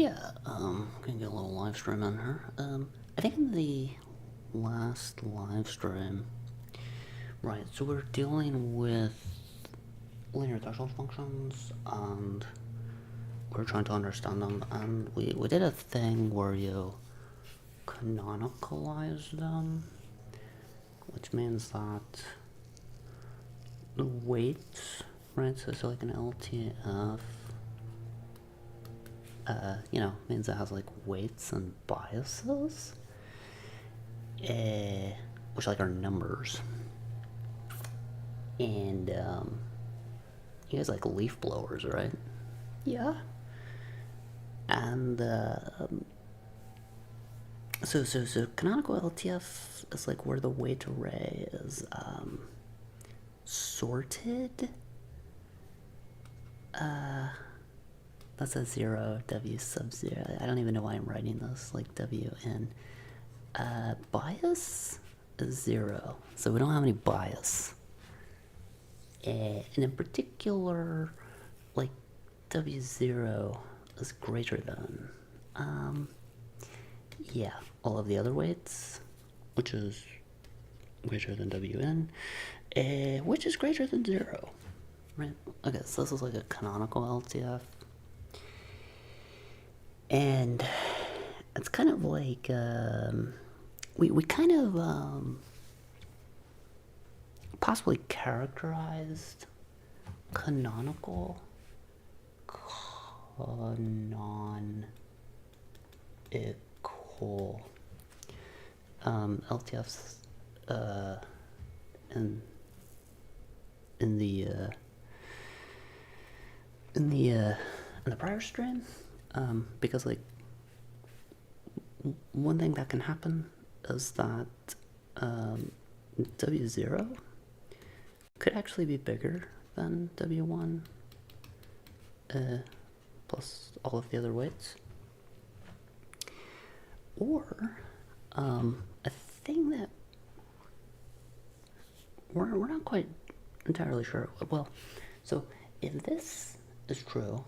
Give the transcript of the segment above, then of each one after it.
Yeah, gonna get a little live stream in here. I think in the last live stream, right, so we're dealing with linear threshold functions, and we're trying to understand them, and we did a thing where you canonicalize them, which means that the weights, right, so like an LTF, means it has like weights and biases, which like are numbers. And you guys like leaf blowers, right? Yeah. And so canonical LTF is like where the weight array is sorted. That's a 0, W sub 0. I don't even know why I'm writing this, like WN. Bias is 0, so we don't have any bias. And in particular, like W0 is greater than, yeah, all of the other weights, which is greater than WN, which is greater than 0, right? Okay, so this is like a canonical LTF. And it's kind of like, we kind of possibly characterized canonical LTFs in the prior stream, because like one thing that can happen is that W0 could actually be bigger than W1 plus all of the other weights. Or a thing that we're not quite entirely sure. Well, so if this is true,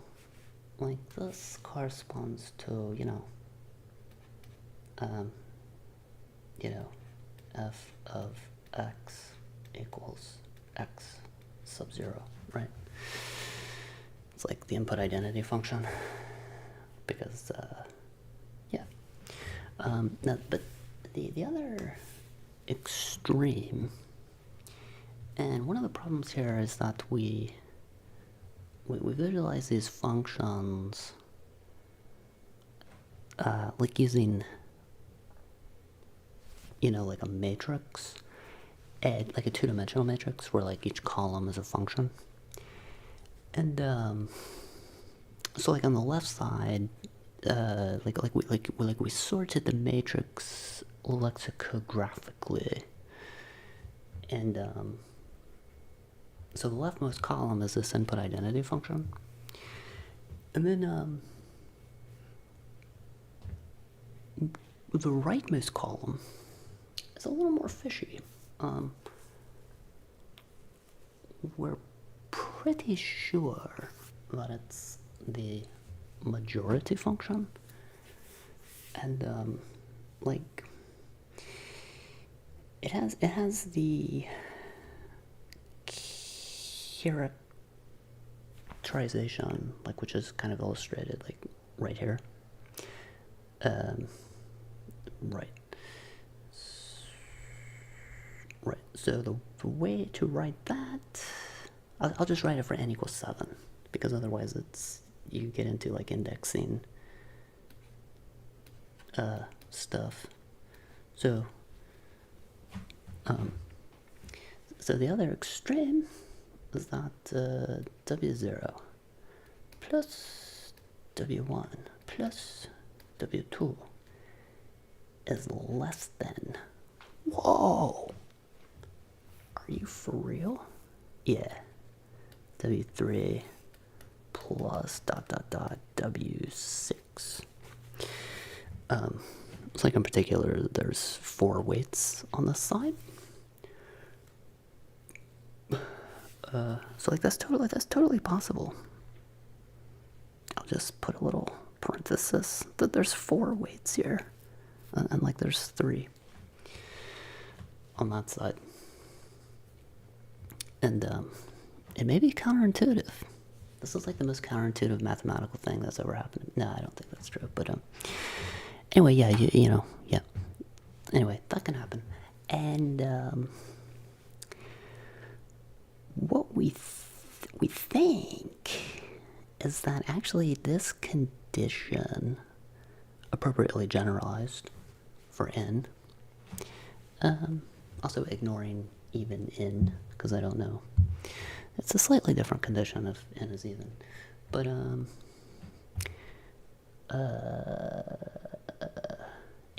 like this corresponds to, f of x equals x sub 0, right? It's like the input identity function, because, yeah. Now, but the other extreme, and one of the problems here is that we visualize these functions like using, like a matrix, like a two-dimensional matrix where like each column is a function. And so like on the left side, we sorted the matrix lexicographically, and so the leftmost column is this input identity function, and then the rightmost column is a little more fishy. We're pretty sure that it's the majority function, and like it has the characterization, like, which is kind of illustrated like right here. Right, so the way to write that, I'll just write it for n equals 7, because otherwise you get into like indexing stuff. So the other extreme is that W0 plus W1 plus W2 is less than, whoa, are you for real? Yeah, W3 plus W6. It's like in particular, there's 4 weights on this side. So like that's totally possible. I'll just put a little parenthesis that there's 4 weights here, and like there's 3 on that side. And it may be counterintuitive. This is like the most counterintuitive mathematical thing that's ever happened. No, I don't think that's true. But anyway, yeah, you know, yeah. Anyway, that can happen. And what we think is that actually this condition, appropriately generalized for n, also ignoring even n, because I don't know. It's a slightly different condition if n is even. But,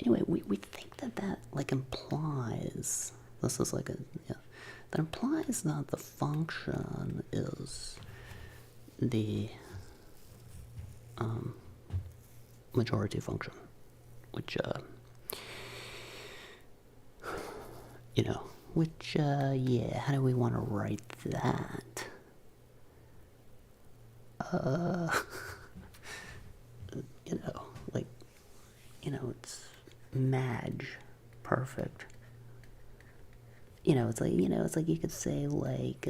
anyway, we think that like implies, this is like a, yeah, that implies that the function is the majority function, which, you know, which, yeah, how do we want to write that? You know, like, you know, it's Madge, perfect. You know, it's like, you know, it's like you could say, like,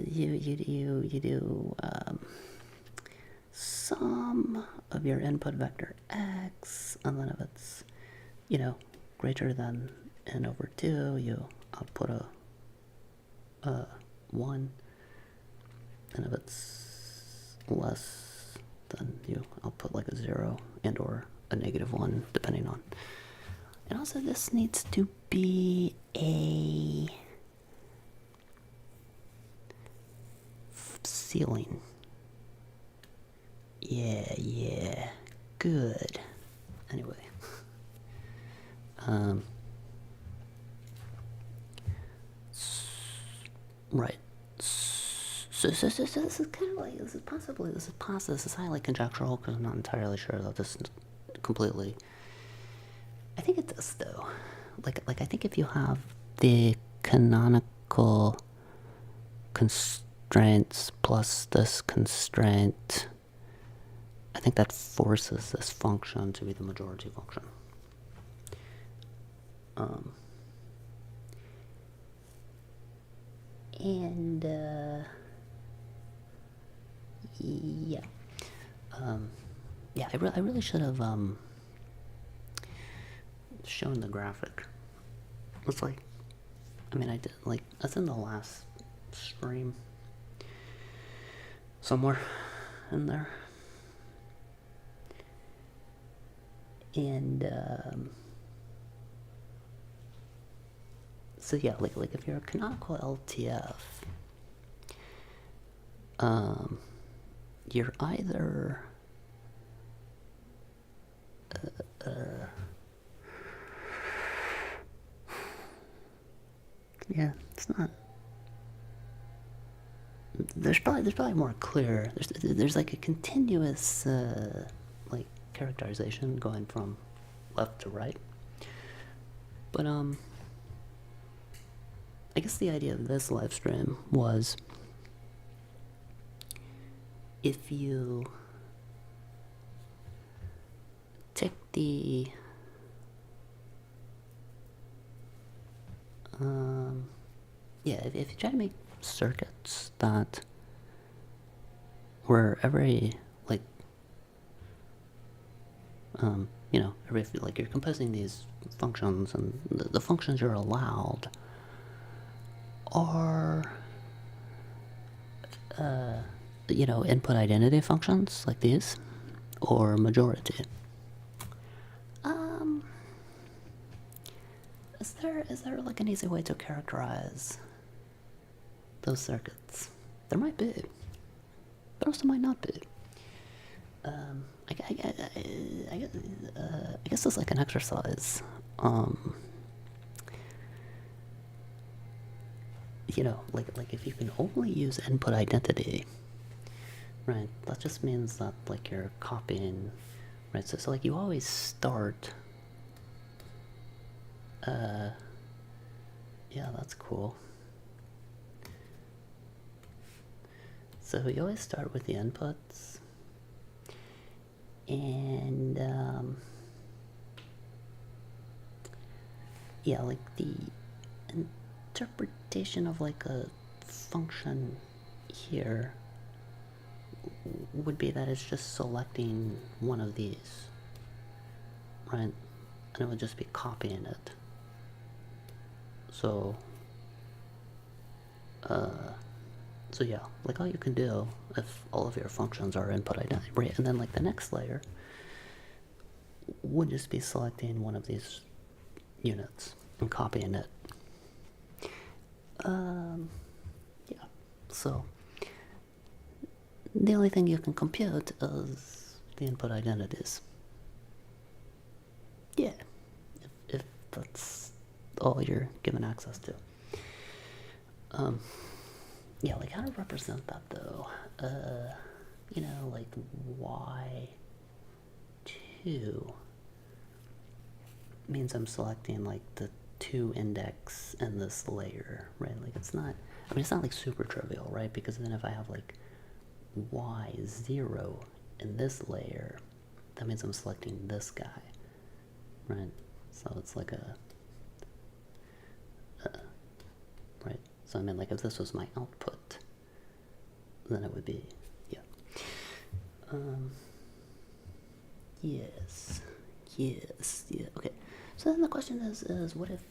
you do, sum of your input vector x, and then if it's, you know, greater than n over 2, you output a 1, and if it's less, then you output like a 0 and or a -1, depending on. And also this needs to be a ceiling. Yeah, good. Anyway. Right. So this is kind of like, this is highly conjectural, because I'm not entirely sure that this completely, I think it does though. Like I think if you have the canonical constraints plus this constraint, I think that forces this function to be the majority function. And yeah, yeah. I really should have shown the graphic. It's like, I mean, I did, like, that's in the last stream somewhere in there. And so yeah, like if you're a canonical LTF, you're either yeah, it's not. There's probably more clear. There's like a continuous like characterization going from left to right. But I guess the idea of this live stream was, if you take the yeah, if you try to make circuits that where every, like, you know, like you're composing these functions, and the functions you're allowed are you know, input identity functions like these, or majority. Is there like an easy way to characterize those circuits? There might be, but also might not be. I guess it's like an exercise. You know, like if you can only use input identity, right? That just means that like you're copying, right? So like you always start. Yeah, that's cool. So we always start with the inputs, and yeah, like the interpretation of like a function here would be that it's just selecting one of these, right? And it would just be copying it. So so yeah, like all you can do if all of your functions are input identity, right? And then like the next layer would just be selecting one of these units and copying it. Yeah, so the only thing you can compute is the input identities. Yeah, if that's all you're given access to. Yeah, like how to represent that though? You know, like y2 means I'm selecting like the 2 index in this layer, right? Like it's not, I mean, it's not like super trivial, right? Because then if I have like y0 in this layer, that means I'm selecting this guy, right? So it's like right? So I mean, like if this was my output, then it would be, yeah. Yes, yeah, okay. So then the question is what if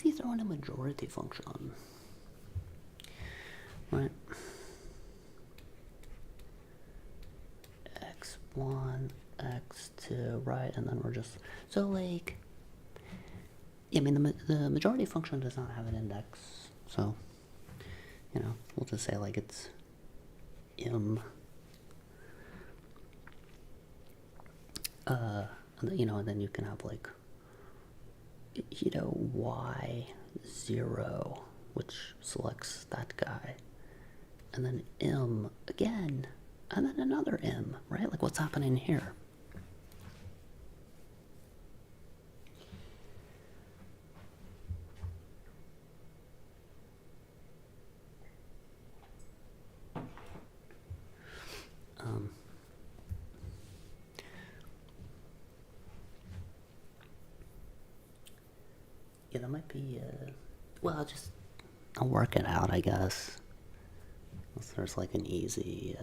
you throw in a majority function, right? x1, x2, right? And then we're just, so like, yeah, I mean, the majority function does not have an index, so, you know, we'll just say like it's m, and then, you know, and then you can have like, you know, y0, which selects that guy, and then m again, and then another m, right? Like what's happening here? Yeah, that might be, well, I'll work it out, I guess. Unless there's like an easy,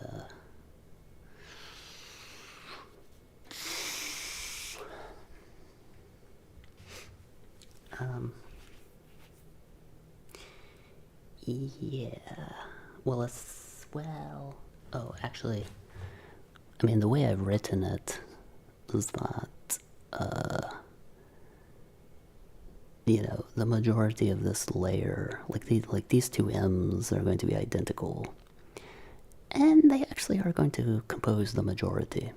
yeah, well, oh, actually, I mean, the way I've written it is that, you know, the majority of this layer, like these two m's are going to be identical, and they actually are going to compose the majority.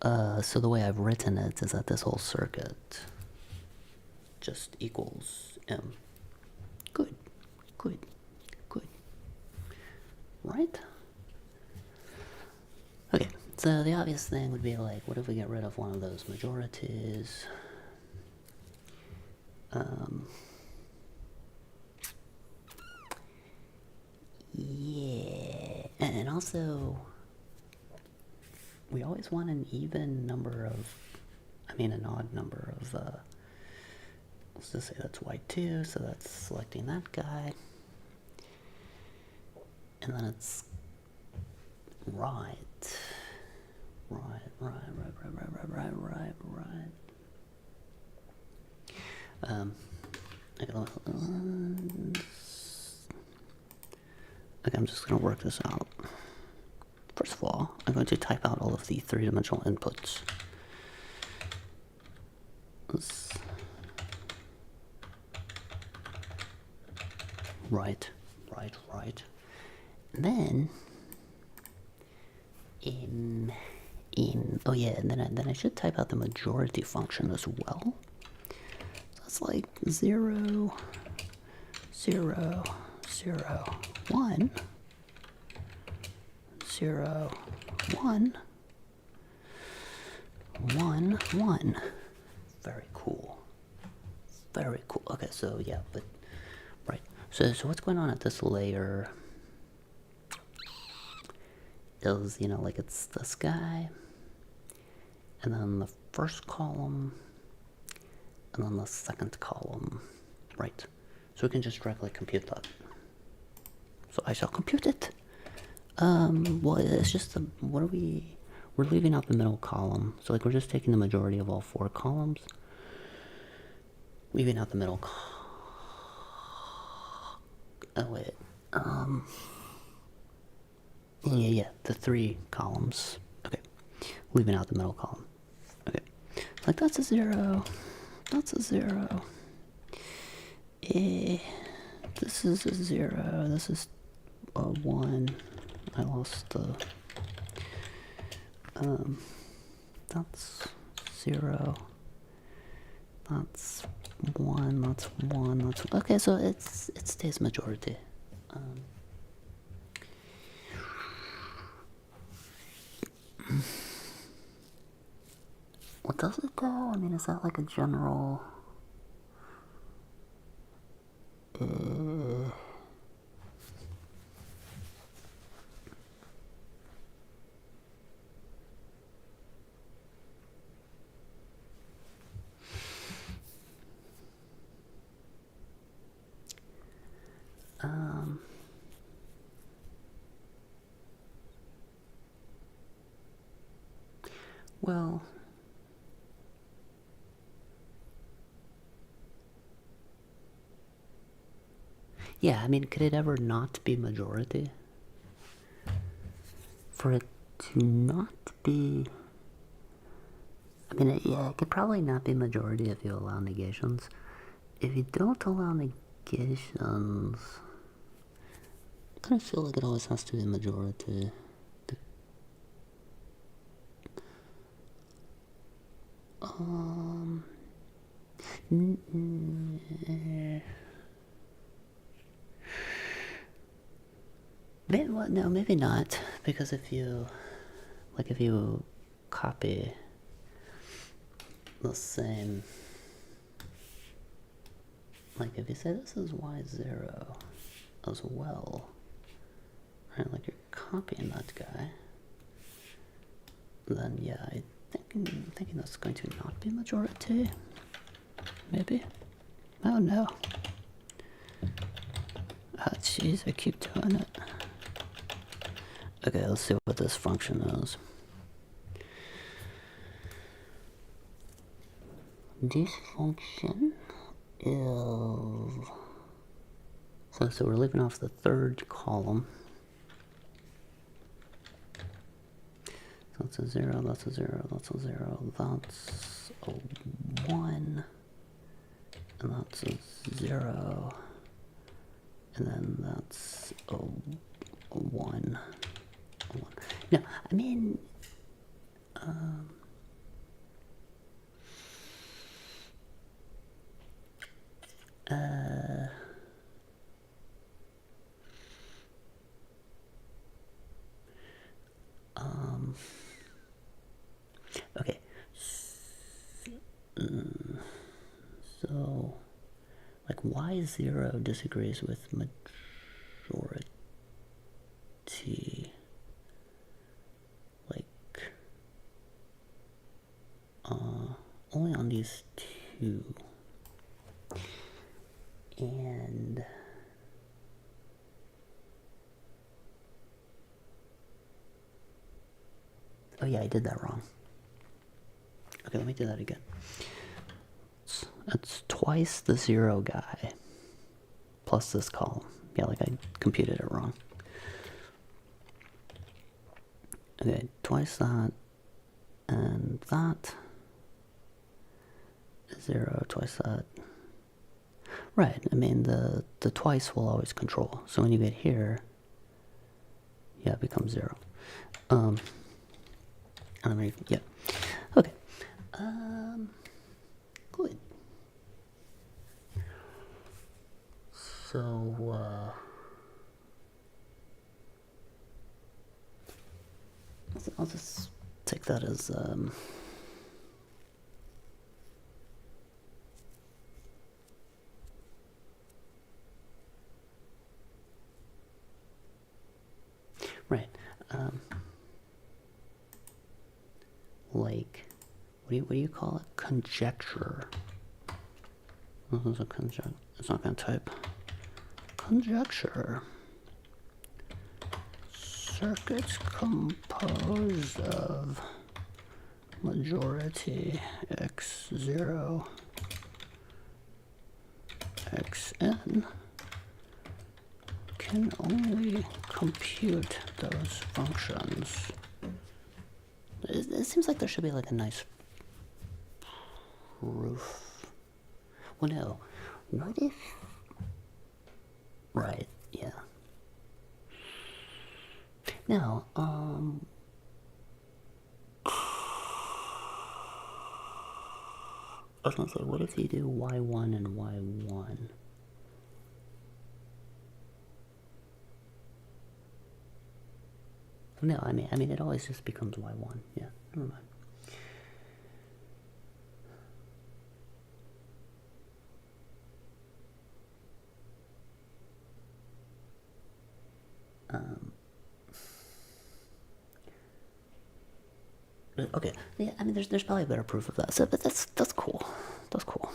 So the way I've written it is that this whole circuit just equals m. Good. Right? Okay, so the obvious thing would be like, what if we get rid of one of those majorities? Yeah, and also, we always want an even number of, I mean an odd number of, let's just say that's y2, so that's selecting that guy. And then it's right. Okay, I'm just going to work this out. First of all, I'm going to type out all of the three-dimensional inputs. Right. And then, oh yeah, and then I should type out the majority function as well. So that's like 0, 0, 0, 1, 0, 1, 1, 1. Very cool. Okay, so yeah, but right. So what's going on at this layer is, you know, like it's this guy, and then the first column, and then the second column, right? So we can just directly compute that. So I shall compute it. Well, it's just we're leaving out the middle column. So like we're just taking the majority of all 4 columns, leaving out the middle oh wait, yeah, the 3 columns. Okay, leaving out the middle column. Okay, like that's a 0, that's a 0. This is a 0, this is a 1. I lost the, that's 0. That's 1, that's 1, that's... Okay, so it stays majority. What does it go? I mean, is that like a general... Well... Yeah, I mean, could it ever not be majority? For it to not be... I mean, yeah, it could probably not be majority if you allow negations. If you don't allow negations... I kind of feel like it always has to be majority. Maybe, well, no, maybe not, because if you copy the same, like if you say this is y0 as well, right, like you're copying that guy, then yeah, I'm thinking that's going to not be majority, maybe. Oh no. Ah, jeez, I keep doing it. Okay, let's see what this function is. This function is... So we're leaving off the 3rd column. So that's a 0, that's a 0, that's a 0, that's a 1, and that's a 0, and then that's a 1. No, I mean, okay, so, like, y0 disagrees with majority, like, only on these 2, and... Oh yeah, I did that wrong. Okay, let me do that again. That's twice the 0 guy plus this column. Yeah, like I computed it wrong. Okay, twice that, and that, 0, twice that. Right, I mean, the twice will always control. So when you get here, yeah, it becomes 0. Yeah. Okay. Good. So, I'll just take that as, Right. Like, what do you call it? Conjecture. This is a conjecture. It's not gonna type. Conjecture. Circuits composed of majority x0, xn can only compute those functions. It seems like there should be like a nice proof. Well, no. What if... Right, yeah. Now, I was gonna say, what if you do y1 and y1? No, I mean, it always just becomes y1. Yeah, never mind. Okay, yeah, I mean, there's probably a better proof of that. So that's cool. That's cool.